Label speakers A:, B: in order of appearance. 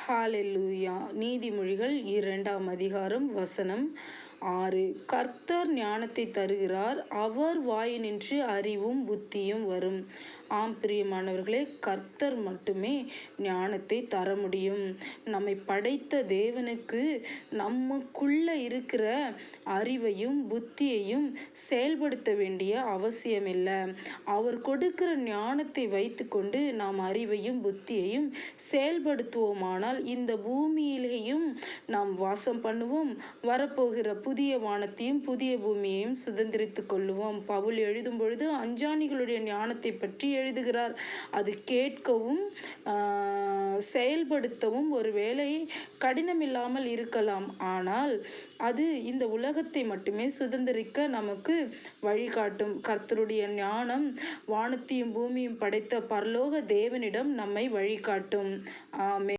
A: ஹalleluya. நீதிமொழிகள் 2ஆம் அதிகாரம் வசனம் 6. கர்த்தர் ஞானத்தை தருகிறார், அவர் வாயினின்று அறிவும் புத்தியும் வரும். ஆம் பிரியமானவர்களே, கர்த்தர் மட்டுமே ஞானத்தை தர முடியும். நம்மை படைத்த தேவனுக்கு நமக்குள்ள இருக்கிற அறிவையும் புத்தியையும் செயல்படுத்த வேண்டிய அவசியம் இல்லை. அவர் கொடுக்கிற ஞானத்தை வைத்துக்கொண்டு நாம் அறிவையும் புத்தியையும் செயல்படுத்துவோமானால் இந்த பூமியிலேயும் நாம் வாசம் பண்ணுவோம், வரப்போகிற புதிய வானத்தையும் புதிய பூமியையும் சுதந்திரித்து கொள்ளுவோம். பவுல் எழுதும் பொழுது அஞ்ஞானிகளுடைய ஞானத்தை பற்றி எழுதுகிறார். அது கேட்கவும் செயல்படுத்தவும் ஒருவேளை கடினமில்லாமல் இருக்கலாம், ஆனால் அது இந்த உலகத்தை மட்டுமே சுதந்திரிக்க நமக்கு வழிகாட்டும். கர்த்தருடைய ஞானம் வானத்தையும் பூமியும் படைத்த பரலோக தேவனிடம் நம்மை வழிகாட்டும். ஆமென்.